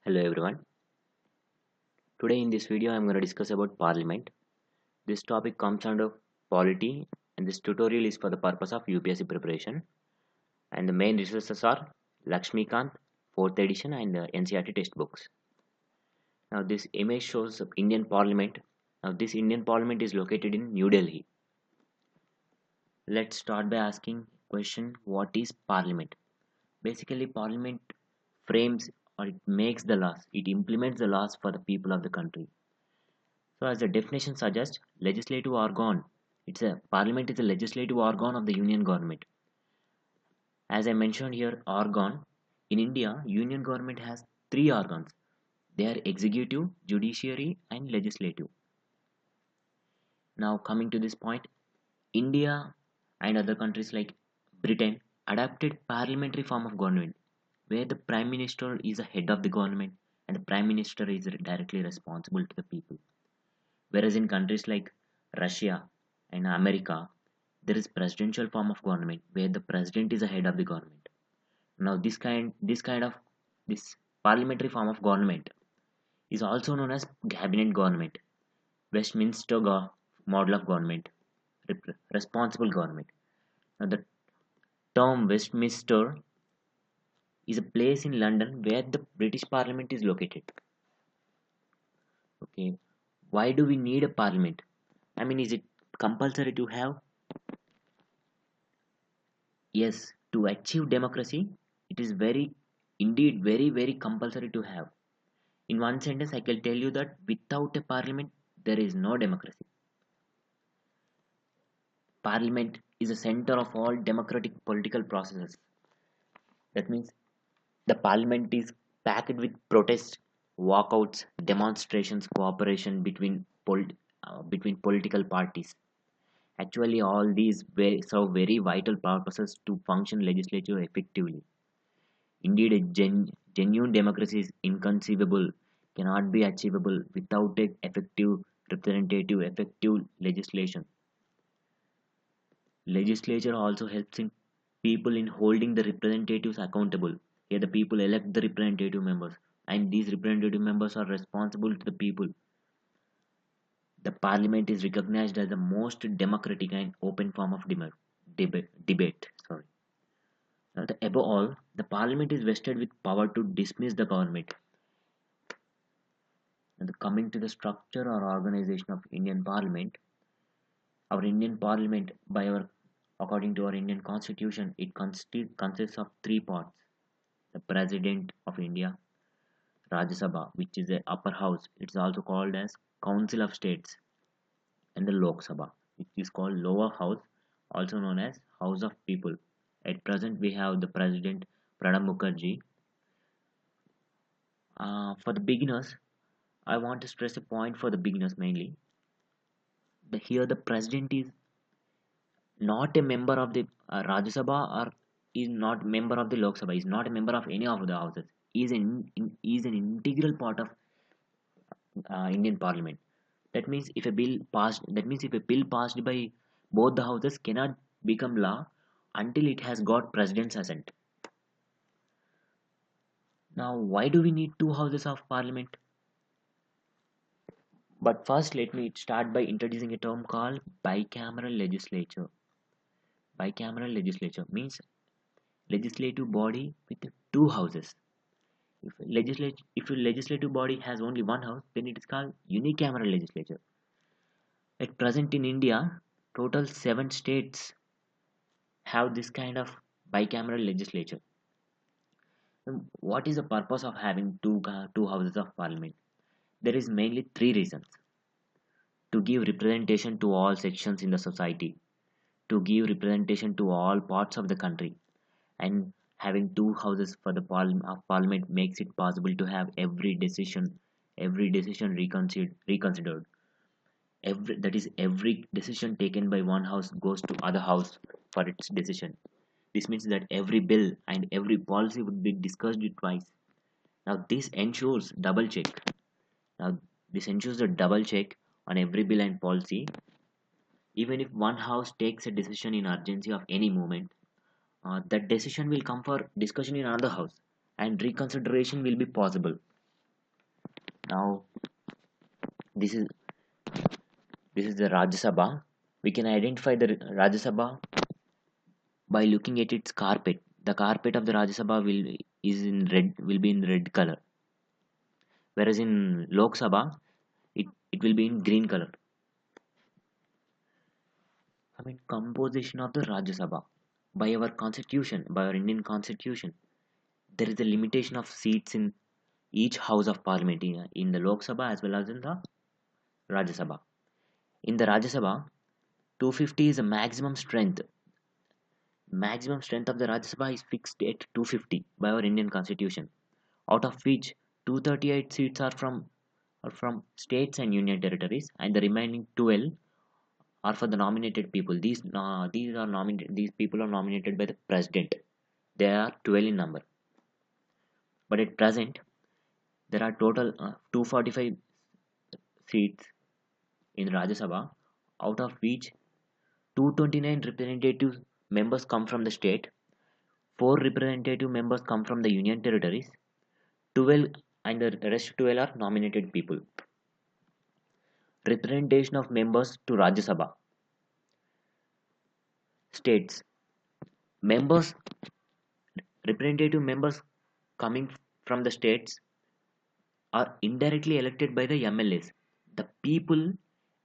Hello everyone. Today in this video I am going to discuss about Parliament. This topic comes under Polity and this tutorial is for the purpose of UPSC preparation. And the main resources are Laxmikanth, 4th edition and the ncert textbooks. Now this image shows Indian Parliament. Now this Indian Parliament is located in New Delhi. Let's start by asking question, what is Parliament? Basically Parliament frames or it makes the laws. It implements the laws for the people of the country. So, as the definition suggests, legislative organ. It's a parliament is a legislative organ of the union government. As I mentioned here, organ. In India, union government has three organs. They are executive, judiciary, and legislative. Now, coming to this point, India and other countries like Britain adopted parliamentary form of government, where the prime minister is the head of the government and the prime minister is directly responsible to the people. Whereas in countries like Russia and America, there is presidential form of government where the president is the head of the government. Now this parliamentary form of government is also known as cabinet government, Westminster model of government, responsible government. Now the term Westminster is a place in London where the British Parliament is located. Okay, why do we need a parliament? I mean, is it compulsory to have? Yes, to achieve democracy, it is indeed very compulsory to have. In one sentence, I can tell you that without a parliament, there is no democracy. Parliament is the center of all democratic political processes. That means the parliament is packed with protests, walkouts, demonstrations, cooperation between political parties. Actually, all these serve very vital purposes to function legislature effectively. Indeed, a genuine democracy is inconceivable, cannot be achievable without a effective representative, effective legislation. Legislature also helps in people in holding the representatives accountable. Here, the people elect the representative members, and these representative members are responsible to the people. The parliament is recognized as the most democratic and open form of debate. Sorry. Above all, the parliament is vested with power to dismiss the government. And coming to the structure or organization of Indian Parliament, our Indian Parliament, according to our Indian Constitution, it consists of three parts: the President of India, Rajya Sabha, which is the upper house. It's also called as Council of States, and the Lok Sabha, which is called lower house, also known as House of People. At present, we have the President Pranab Mukherjee. For the beginners, I want to stress a point for the beginners mainly. Here, the President is not a member of the Rajya Sabha or is not member of the Lok Sabha, is not a member of any of the houses. He is an integral part of Indian Parliament. That means if a bill passed by both the houses cannot become law until it has got President's assent. Now, why do we need two houses of Parliament? But first, let me start by introducing a term called bicameral legislature. Bicameral legislature means legislative body with two houses. If a legislative body has only one house, then it is called unicameral legislature. At present in India, total 7 states have this kind of bicameral legislature. What is the purpose of having two houses of parliament? There is mainly three reasons: to give representation to all sections in the society, to give representation to all parts of the country, and having two houses for the parliament makes it possible to have every decision reconsidered. Every decision taken by one house goes to other house for its decision. This means that every bill and every policy would be discussed twice. Now now this ensures the double check on every bill and policy. Even if one house takes a decision in urgency of any moment, that decision will come for discussion in another house and reconsideration will be possible. Now this is the Rajya Sabha. We can identify the Rajya Sabha by looking at its carpet. The carpet of the Rajya Sabha will be in red color, whereas in Lok Sabha it will be in green color. Composition of the Rajya Sabha. By our constitution, by our Indian constitution, there is a limitation of seats in each house of parliament in the Lok Sabha as well as in the Rajya Sabha. In the Rajya Sabha, 250 is the maximum strength. Maximum strength of the Rajya Sabha is fixed at 250 by our Indian constitution, out of which 238 seats are from states and union territories, and the remaining 12 are for the nominated people. These people are nominated by the president. There are 12 in number. But at present, there are total 245 seats in Rajya Sabha, out of which 229 representative members come from the state, 4 representative members come from the union territories, 12 and the rest 12 are nominated people. Representation of members to Rajya Sabha. States. Members, representative members coming from the states are indirectly elected by the MLAs. The people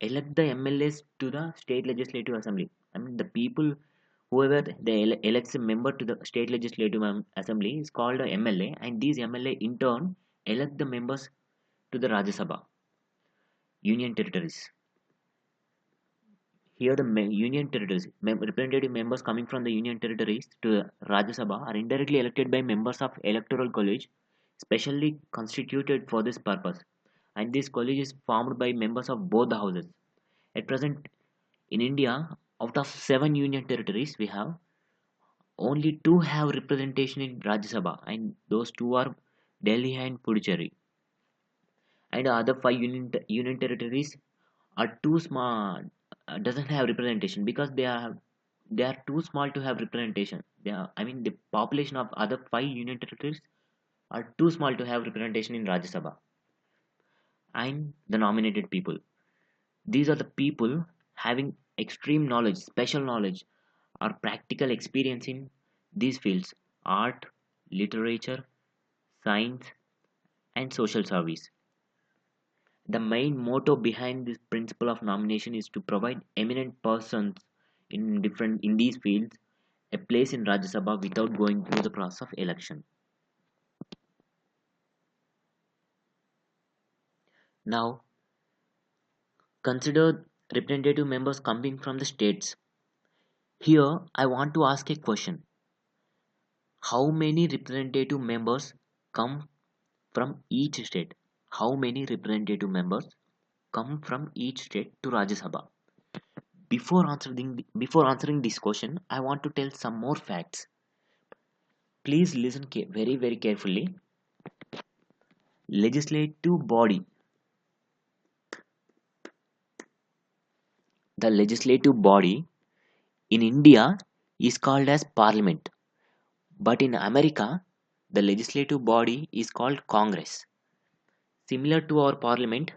elect the MLAs to the state legislative assembly. The people, whoever they elects a member to the state legislative assembly is called a MLA, and these MLA in turn elect the members to the Rajya Sabha. Union territories. Here, the union territories, representative members coming from the union territories to the Rajya Sabha are indirectly elected by members of electoral college, specially constituted for this purpose, and this college is formed by members of both the houses. At present, in India, out of 7 union territories, we have only 2 have representation in Rajya Sabha, and those 2 are Delhi and Puducherry. And the other 5 union territories are too small, doesn't have representation because they are too small to have representation. The population of other 5 union territories are too small to have representation in Rajya Sabha. And the nominated people. These are the people having extreme knowledge, special knowledge, or practical experience in these fields: art, literature, science, and social service. The main motto behind this principle of nomination is to provide eminent persons in these fields a place in Rajya Sabha without going through the process of election. Now, consider representative members coming from the states. Here, I want to ask a question. How many representative members come from each state? How many representative members come from each state to Rajya Sabha? Before answering this question, I want to tell some more facts. Please listen very very carefully. Legislative body. The legislative body in India is called as Parliament, but in America, the legislative body is called Congress. Similar to our Parliament,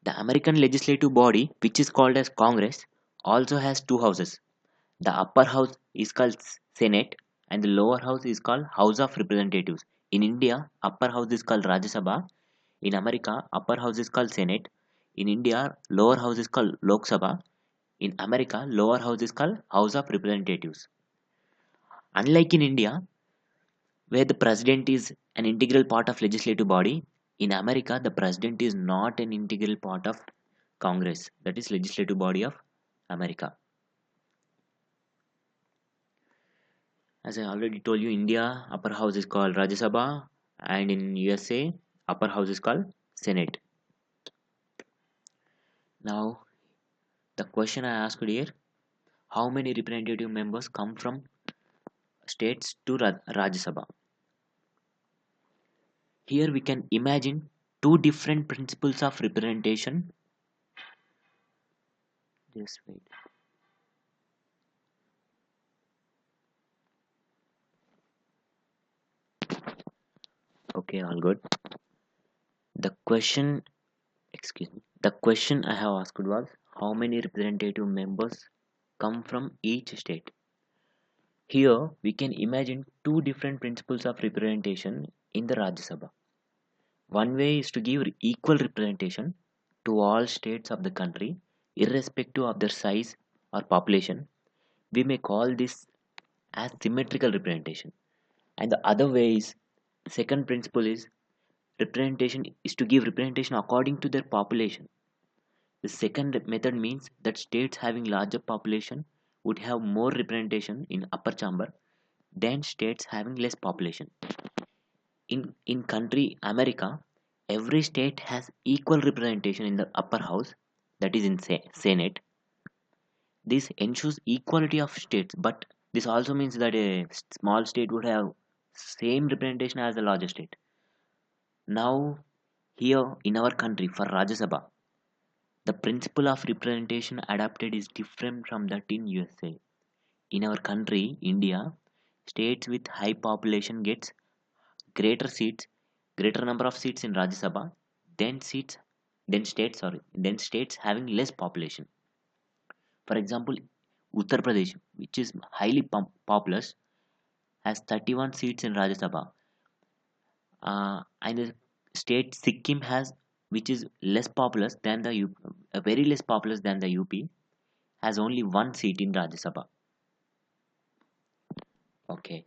the American legislative body, which is called as Congress, also has 2 houses. The upper house is called Senate and the lower house is called House of Representatives. In India, upper house is called Rajya Sabha. In America, upper house is called Senate. In India, lower house is called Lok Sabha. In America, lower house is called House of Representatives. Unlike in India, where the president is an integral part of legislative body, in America, the president is not an integral part of Congress, that is legislative body of America. As I already told you, India upper house is called Rajya Sabha, and in USA upper house is called Senate. Now the question I asked here: how many representative members come from states to Rajya Sabha? Here we can imagine 2 different principles of representation. Just wait. Okay, all good. The question, excuse me, the question I have asked was how many representative members come from each state. Here we can imagine two different principles of representation in the Rajya Sabha. One way is to give equal representation to all states of the country, irrespective of their size or population. We may call this as symmetrical representation. And the other way is, second principle is, representation is to give representation according to their population. The second method means that states having larger population would have more representation in upper chamber than states having less population. In country America, every state has equal representation in the upper house, that is in Senate. This ensures equality of states, but this also means that a small state would have same representation as the larger state. Now, here in our country for Rajya Sabha, the principle of representation adapted is different from that in USA. In our country, India, states with high population gets greater seats, greater number of seats in Rajya Sabha than seats than states having less population. For example, Uttar Pradesh, which is highly populous, has 31 seats in Rajya Sabha, and the state Sikkim has, which is less populous than the very less populous than the UP, has only one seat in Rajya Sabha. Okay,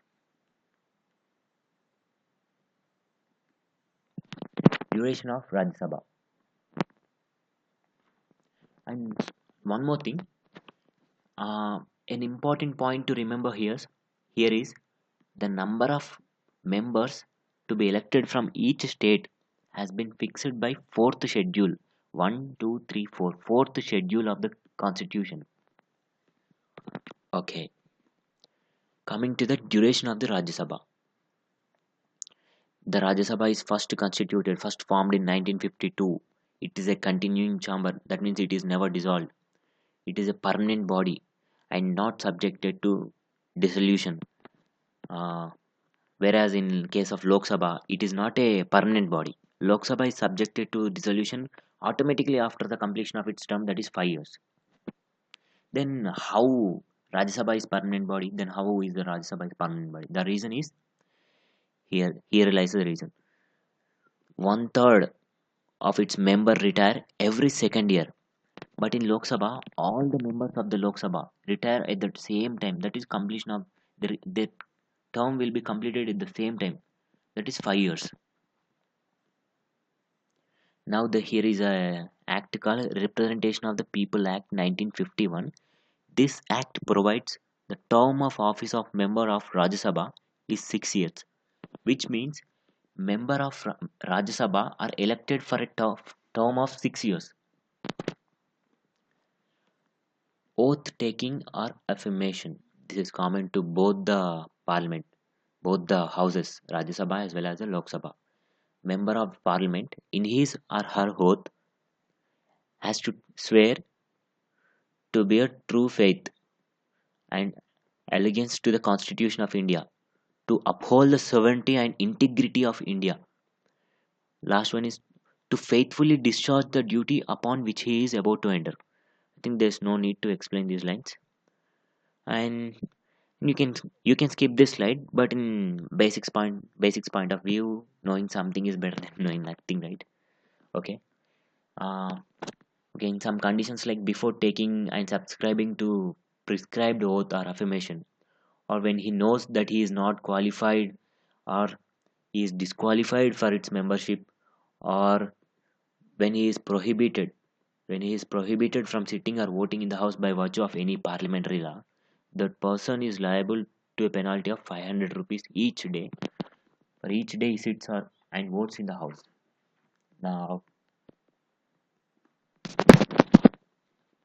duration of Rajya Sabha, and one more thing, an important point to remember here is the number of members to be elected from each state has been fixed by fourth schedule, 1 2 3 4, fourth schedule of the constitution. Okay, coming to the duration of the Rajya Sabha. The Rajya Sabha is first formed in 1952. It is a continuing chamber, that means it is never dissolved. It is a permanent body and not subjected to dissolution. Uh, Whereas in case of Lok Sabha, it is not a permanent body. Lok Sabha is subjected to dissolution automatically after the completion of its term, that is 5 years. Then how Rajya Sabha is permanent body? Then how is the Rajya Sabha is permanent body? The reason is here lies the reason. One third of its member retire every second year. But in Lok Sabha, all the members of the Lok Sabha retire at the same time. That is completion of their term will be completed at the same time. That is 5 years. Now here is a act called Representation of the People Act 1951. This act provides the term of office of member of Rajya Sabha is 6 years, which means member of Rajya Sabha are elected for a term of 6 years. Oath taking or affirmation. This is common to both the parliament, both the houses, Rajya Sabha as well as the Lok Sabha. Member of parliament in his or her oath has to swear to bear true faith and allegiance to the Constitution of India, to uphold the sovereignty and integrity of India. Last one is to faithfully discharge the duty upon which he is about to enter. I think there's no need to explain these lines. And you can you can skip this slide, but in basics point of view, knowing something is better than knowing nothing, right? Okay. Uh, okay, in some conditions like before taking and subscribing to prescribed oath or affirmation, or when he knows that he is not qualified or he is disqualified for its membership, or when he is prohibited from sitting or voting in the house by virtue of any parliamentary law, that person is liable to a penalty of 500 rupees each day for each day he sits or and votes in the house. Now,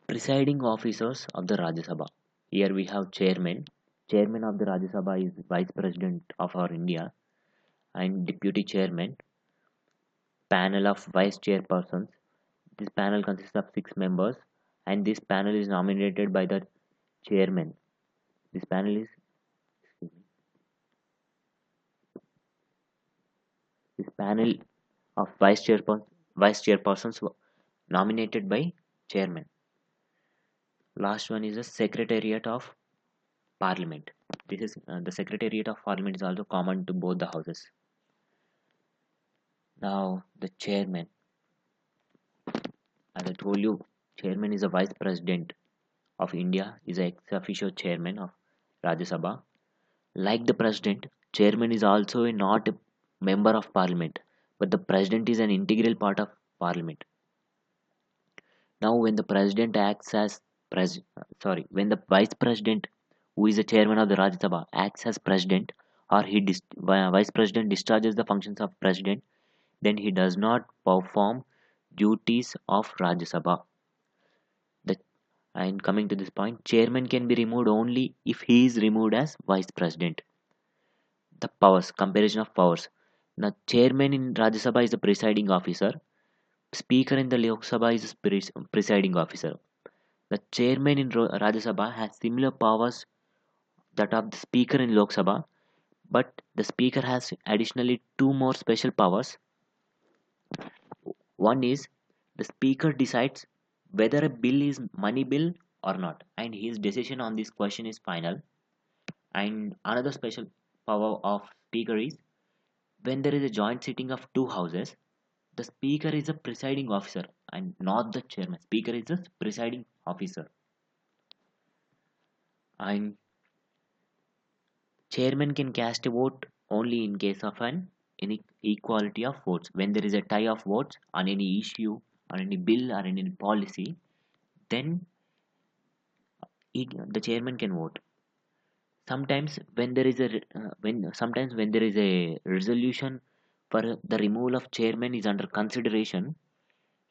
presiding officers of the Rajya Sabha. Here we have chairman. Chairman of the Rajya Sabha is vice president of our India, and deputy chairman. Panel of vice chairpersons. This panel consists of 6 members, and this panel is nominated by the chairman. This panel is panel of vice chairpersons nominated by chairman. Last one is the Secretariat of Parliament. This is the Secretariat of Parliament is also common to both the houses. Now the chairman, as I told you, chairman is a vice president of India, is a ex officio chairman of Rajya Sabha. Like the president, chairman is also a not a member of parliament, but the president is an integral part of parliament. Now, when the president acts as when the vice president, who is the chairman of the Rajya Sabha, acts as president, or vice president discharges the functions of president, then he does not perform duties of Rajya Sabha. The, and coming to this point, chairman can be removed only if he is removed as vice president. The powers, comparison of powers. Now, chairman in Rajya Sabha is the presiding officer. Speaker in the Lok Sabha is the presiding officer. The chairman in Rajya Sabha has similar powers that of the speaker in Lok Sabha, but the speaker has additionally two more special powers. One is the speaker decides whether a bill is money bill or not, and his decision on this question is final. And another special power of speaker is when there is a joint sitting of two houses, the speaker is a presiding officer and not the chairman. Speaker is the presiding officer. And chairman can cast a vote only in case of an inequality of votes. When there is a tie of votes on any issue, on any bill or any policy, then the chairman can vote. Sometimes when there is a when there is a resolution for the removal of chairman is under consideration,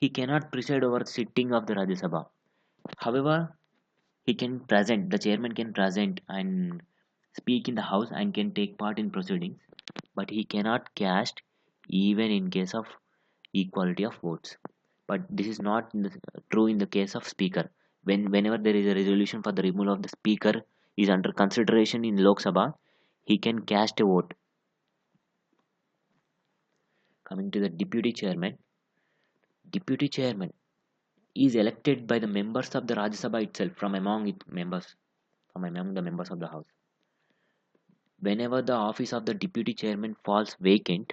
he cannot preside over the sitting of the Rajya Sabha. However, the chairman can present and speak in the house and can take part in proceedings, but he cannot cast even in case of equality of votes. But this is not true in the case of speaker. Whenever there is a resolution for the removal of the speaker is under consideration in Lok Sabha, he can cast a vote. Coming to the deputy chairman is elected by the members of the Rajya Sabha itself from among the members of the house. Whenever the office of the deputy chairman falls vacant,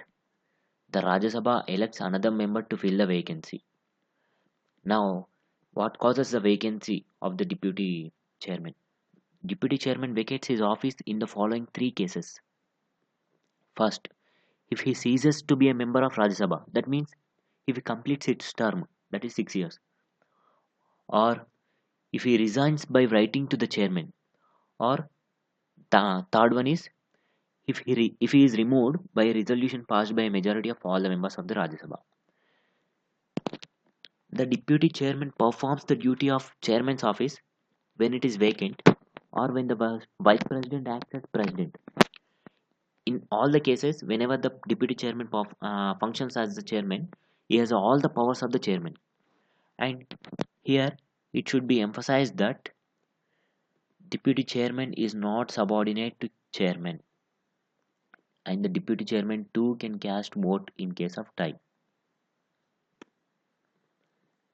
the Rajya Sabha elects another member to fill the vacancy. Now, what causes the vacancy of the deputy chairman? Deputy chairman vacates his office in the following three cases. First, if he ceases to be a member of Rajya Sabha, that means if he completes its term, that is 6 years, or if he resigns by writing to the chairman, or the third one is if he is removed by a resolution passed by a majority of all the members of the Rajya Sabha. The deputy chairman performs the duty of chairman's office when it is vacant or when the vice president acts as president. In all the cases, whenever the deputy chairman functions as the chairman, he has all the powers of the chairman. And here it should be emphasized that deputy chairman is not subordinate to chairman, and the deputy chairman too can cast vote in case of tie.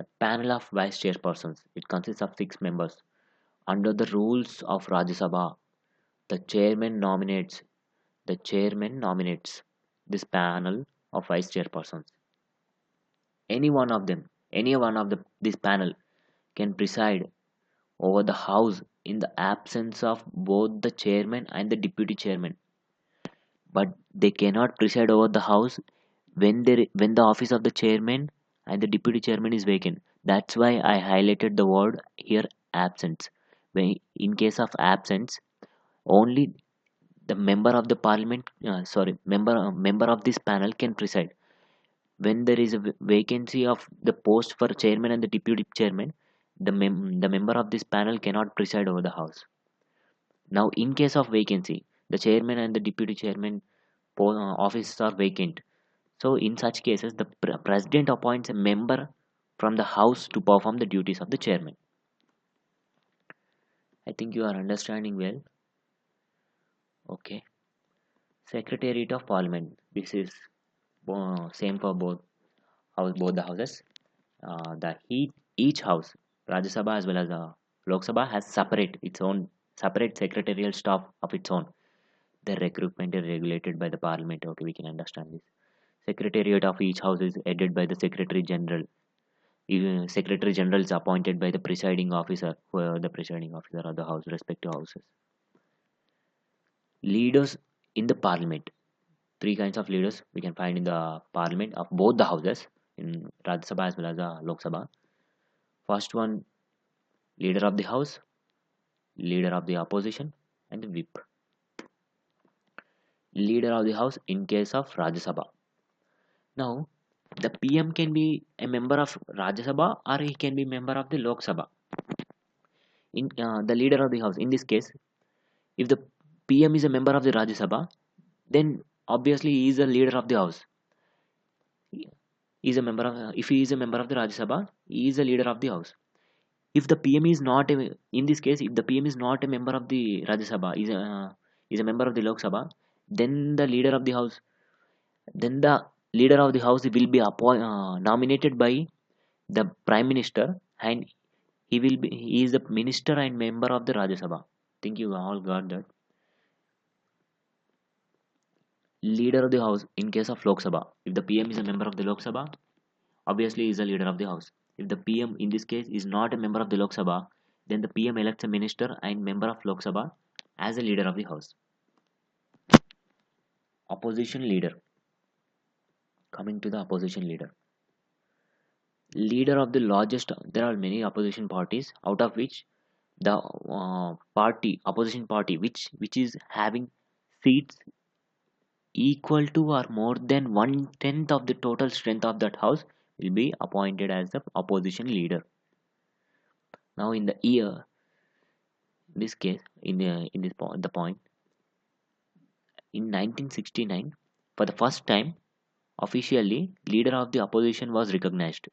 A panel of vice chairpersons. It consists of 6 members. Under the rules of Rajya Sabha, the chairman nominates this panel of vice chairpersons. Any one of them, this panel can preside over the house in the absence of both the chairman and the deputy chairman, but they cannot preside over the house when the office of the chairman and the deputy chairman is vacant. That's why I highlighted the word here, absence. When in case of absence, only the member of the parliament member of this panel can preside. When there is a vacancy of the post for chairman and the deputy chairman, the member of this panel cannot preside over the house. Now, in case of vacancy, the chairman and the deputy chairman offices are vacant. So, in such cases, the president appoints a member from the house to perform the duties of the chairman. I think you are understanding well. Okay. Secretariat of Parliament. This is Same for both the houses. Each house, Rajya Sabha as well as Lok Sabha, has its own separate secretarial staff of its own. The recruitment is regulated by the Parliament. Okay, we can understand this. Secretariat of each house is headed by the Secretary General. Secretary General is appointed by the presiding officer, whoever the presiding officer of the house, respective houses. Leaders in the Parliament. Three kinds of leaders we can find in the Parliament of both the houses, in Rajya Sabha as well as Lok Sabha. First one, leader of the house, leader of the opposition, and the whip. Leader of the house in case of Rajya Sabha. Now, the PM can be a member of Rajya Sabha or he can be member of the Lok Sabha. In the leader of the house, in this case, if the PM is a member of the Rajya Sabha, then obviously he is a leader of the house. He is a member of, if he is a member of the Rajya Sabha, he is a leader of the house. If the PM is not in this case, if the PM is not a member of the Rajya Sabha, is a member of the Lok Sabha, then the leader of the house, will be nominated by the Prime Minister, and he is the minister and member of the Rajya Sabha. Think you all got that. Leader of the house in case of Lok Sabha. If the PM is a member of the Lok Sabha, obviously he is a leader of the house. If the PM in this case is not a member of the Lok Sabha, then the PM elects a minister and member of Lok Sabha as a leader of the house. Opposition leader. Coming to the opposition leader. Leader of the largest, there are many opposition parties, out of which the opposition party which is having seats equal to or more than 1/10 of the total strength of that house will be appointed as the opposition leader. Now in the year, in this case, the point, in 1969, for the first time, officially, leader of the opposition was recognized.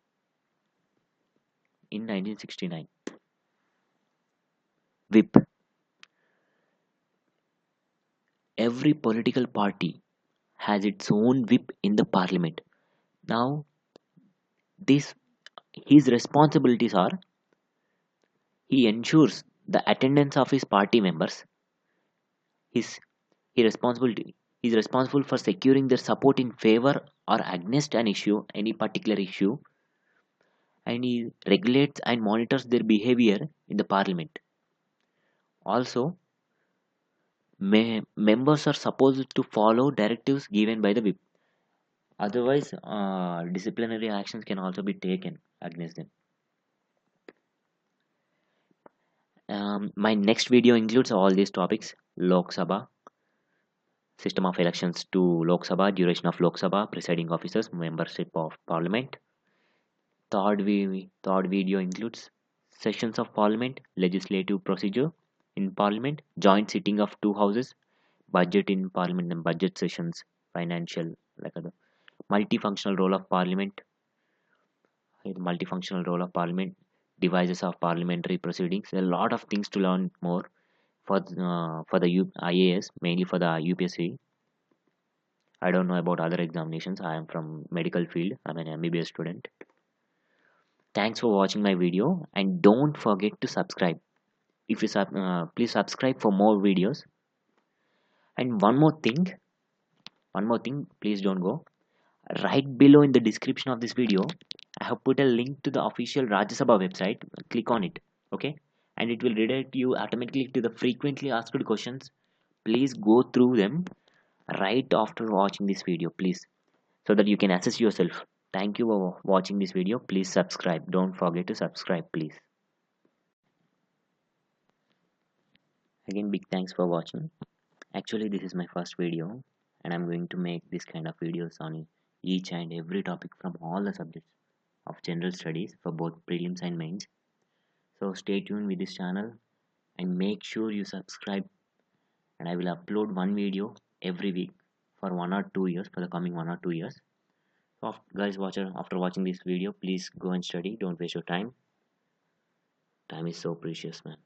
In 1969. Whip. Every political party has its own whip in the parliament. Now, his responsibilities are: he ensures the attendance of his party members. His he responsibility he is responsible for securing their support in favor or against any particular issue, and he regulates and monitors their behavior in the parliament. Also, members are supposed to follow directives given by the whip. Otherwise, disciplinary actions can also be taken against them. My next video includes all these topics: Lok Sabha, system of elections to Lok Sabha, duration of Lok Sabha, presiding officers, membership of Parliament. Third video includes sessions of Parliament, legislative procedure in Parliament, joint sitting of two houses, budget in Parliament and budget sessions, financial, like other multifunctional role of Parliament, devices of parliamentary proceedings. A lot of things to learn more for the IAS, mainly for the UPSC. I don't know about other examinations. I am from medical field. I'm an MBBS student. Thanks for watching my video, and don't forget to subscribe. If you please subscribe for more videos. And one more thing, please don't go. Right below in the description of this video, I have put a link to the official Rajya Sabha website. Click on it, okay? And it will redirect you automatically to the frequently asked questions. Please go through them right after watching this video, please, so that you can assess yourself. Thank you for watching this video. Please subscribe. Don't forget to subscribe, please. Again, big thanks for watching. Actually, this is my first video, and I'm going to make this kind of videos on each and every topic from all the subjects of general studies for both prelims and mains. So stay tuned with this channel and make sure you subscribe, and I will upload one video every week for 1 or 2 years, for the coming 1 or 2 years. So guys, after watching this video, please go and study. Don't waste your time. Time is so precious, man.